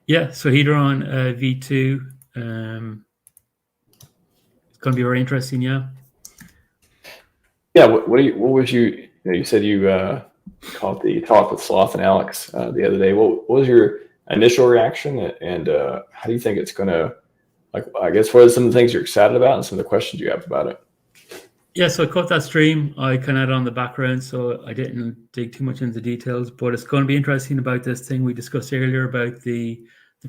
Yeah, so Hedron V2, it's going to be very interesting. Yeah. Yeah. What was you said you caught the talk with Sloth and Alex the other day. What was your initial reaction, and how do you think it's going to, like, I guess, what are some of the things you're excited about and some of the questions you have about it? Yeah, so I caught that stream. I kind of had on the background, so I didn't dig too much into details, but it's going to be interesting about this thing we discussed earlier about the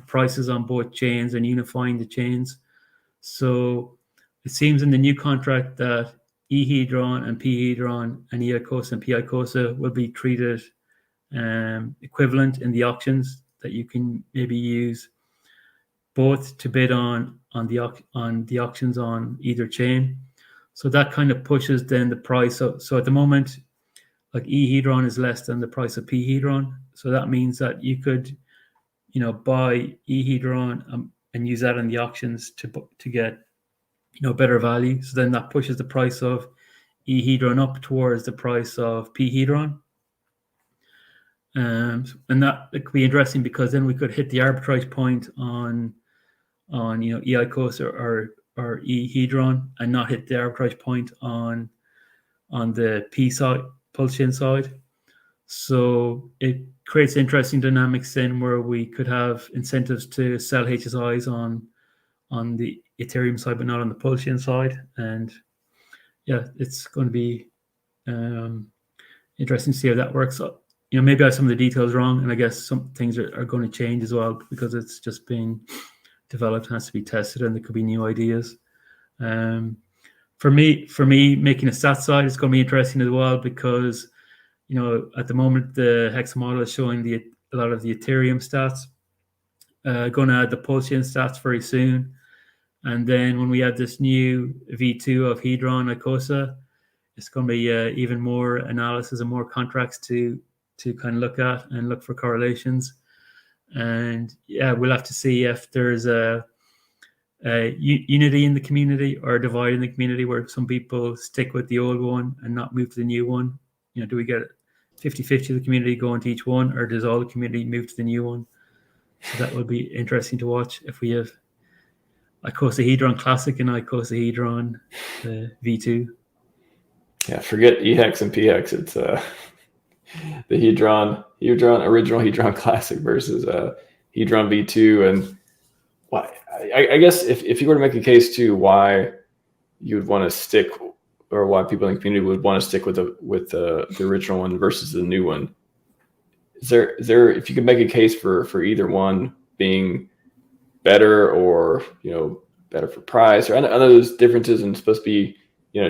prices on both chains and unifying the chains. So it seems in the new contract that eHedron and pHedron and eICOSA and pICOSA will be treated equivalent in the auctions, that you can maybe use both to bid on the auctions on either chain. So that kind of pushes then the price up. So at the moment, like eHedron is less than the price of pHedron. So that means that you could, buy eHedron and use that in the auctions to get, better value. So then that pushes the price of eHedron up towards the price of pHedron. And that it could be interesting because then we could hit the arbitrage point on eICOSA or eHedron and not hit the arbitrage point on the P side, PulseChain side. So it creates interesting dynamics then where we could have incentives to sell HSIs on the Ethereum side, but not on the PulseChain side. And yeah, it's going to be interesting to see how that works. Maybe I have some of the details wrong, and I guess some things are going to change as well because it's just being developed, has to be tested, and there could be new ideas. For me, making a stat side is going to be interesting as well because, at the moment the HEX model is showing a lot of the Ethereum stats. Going to add the PulseChain stats very soon, and then when we have this new V2 of Hedron ICOSA, it's going to be even more analysis and more contracts to kind of look at and look for correlations. And yeah, we'll have to see if there's a unity in the community or a divide in the community where some people stick with the old one and not move to the new one. Do we get 50-50 of the community going to each one, or does all the community move to the new one? So that will be interesting to watch if we have ICOSA Hedron Classic and ICOSA Hedron V2. Yeah, forget EHEX and PHEX. It's the Hedron original Hedron Classic versus Hedron V2. And why? I guess if you were to make a case to why you would want to stick, or why people in the community would want to stick with the original one versus the new one, is there if you could make a case for either one being better, or better for price, or I know those differences and supposed to be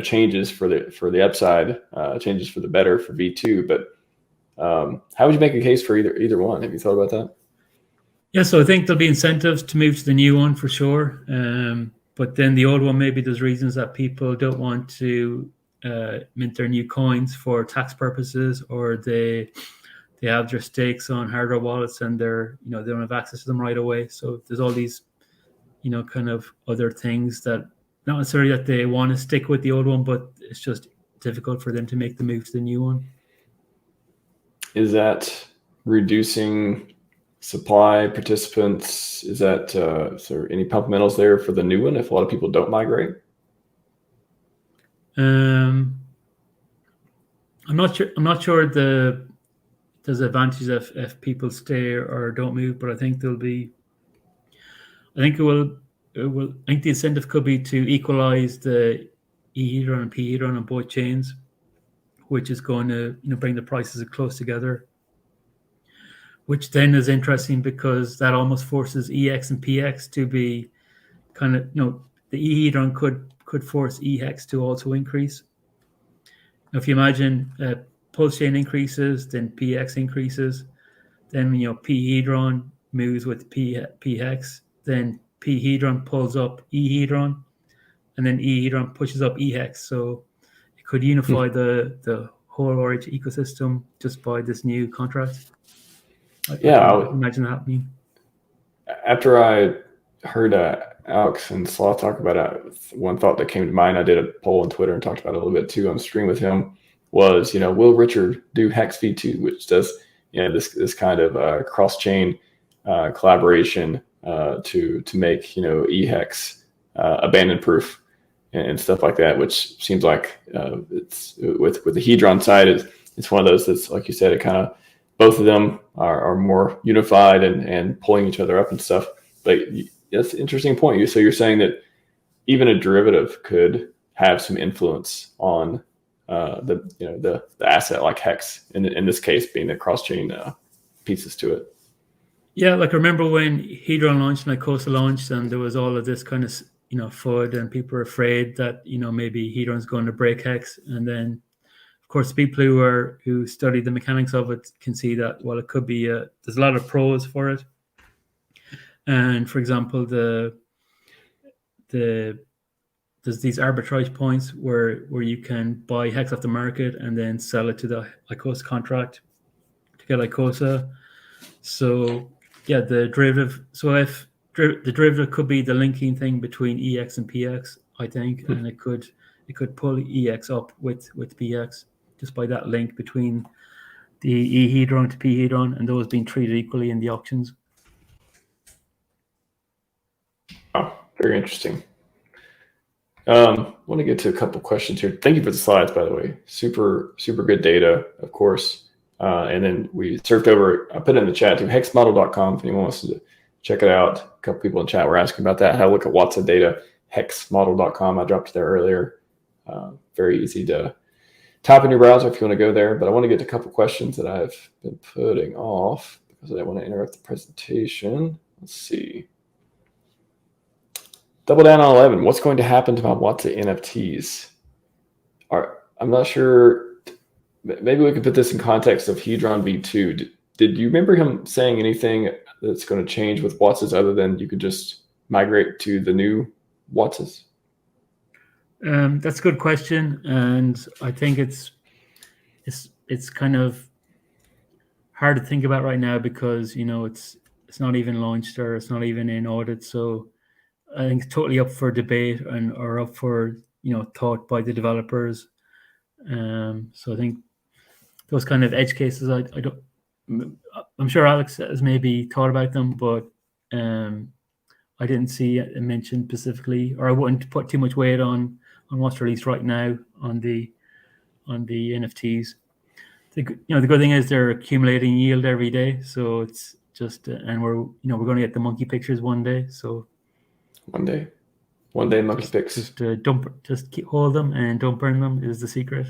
changes for the upside, changes for the better for V2, but how would you make a case for either one? Have you thought about that? Yeah, so I think there'll be incentives to move to the new one for sure. But then the old one, maybe there's reasons that people don't want to mint their new coins for tax purposes, or they have their stakes on hardware wallets and they don't have access to them right away. So there's all these, kind of other things that not necessarily that they want to stick with the old one, but it's just difficult for them to make the move to the new one. Is that reducing supply participants? Is there any pump metals there for the new one if a lot of people don't migrate? I'm not sure there's advantages if people stay or don't move, but I think the incentive could be to equalize the eHedron and pHedron on both chains, which is going to bring the prices close together, which then is interesting because that almost forces EX and PX to be kind of, the eHedron could force EHEX to also increase. Now, if you imagine PulseChain increases, then PX increases, then pHedron moves with PHEX, then pHedron pulls up eHedron, and then eHedron pushes up EHEX. So it could unify the whole RH ecosystem just by this new contract. I would imagine that happening. After I heard Alex and Sloth talk about it, one thought that came to mind, I did a poll on Twitter and talked about it a little bit too on stream with him, was, will Richard do HEX V2, which does, this kind of cross-chain collaboration to make EHEX abandon proof and stuff like that, which seems like it's with the Hedron side, it's one of those that's, like you said, it kind of, both of them are more unified and pulling each other up and stuff. But that's an interesting point. So you're saying that even a derivative could have some influence on the asset, like HEX, in this case being the cross-chain pieces to it. Yeah, like I remember when Hedron launched and Icosa launched, and there was all of this kind of FUD, and people were afraid that maybe Hedron's going to break HEX, and then of course people who study the mechanics of it can see that it could be there's a lot of pros for it, and for example there's these arbitrage points where you can buy HEX off the market and then sell it to the Icosa contract to get Icosa. So yeah, the derivative. So if the derivative could be the linking thing between EX and PX, I think, and it could pull EX up with PX just by that link between the E hedron to P hedron, and those being treated equally in the auctions. Oh, very interesting. I want to get to a couple questions here. Thank you for the slides, by the way. Super good data, of course. And then we surfed over, I put it in the chat too, hexmodel.com if anyone wants to check it out. A couple people in chat were asking about that, how to look at Watson data, hexmodel.com. I dropped it there earlier. Very easy to type in your browser if you want to go there. But I want to get to a couple questions that I've been putting off because I don't want to interrupt the presentation. Let's see. Double down on 11. What's going to happen to my Watson NFTs? I'm not sure. Maybe we could put this in context of Hedron V2. Did you remember him saying anything that's going to change with Watsons other than you could just migrate to the new Watsons? That's a good question, and I think it's kind of hard to think about right now because it's not even launched or it's not even in audit. So I think it's totally up for debate or up for thought by the developers. So I think those kind of edge cases, I'm sure Alex has maybe thought about them, but I didn't see it mentioned specifically, or I wouldn't put too much weight on what's released right now on the NFTs. The good thing is they're accumulating yield every day, so it's just and we're going to get the monkey pictures one day. So one day monkey pics. Just hold them and don't burn them is the secret.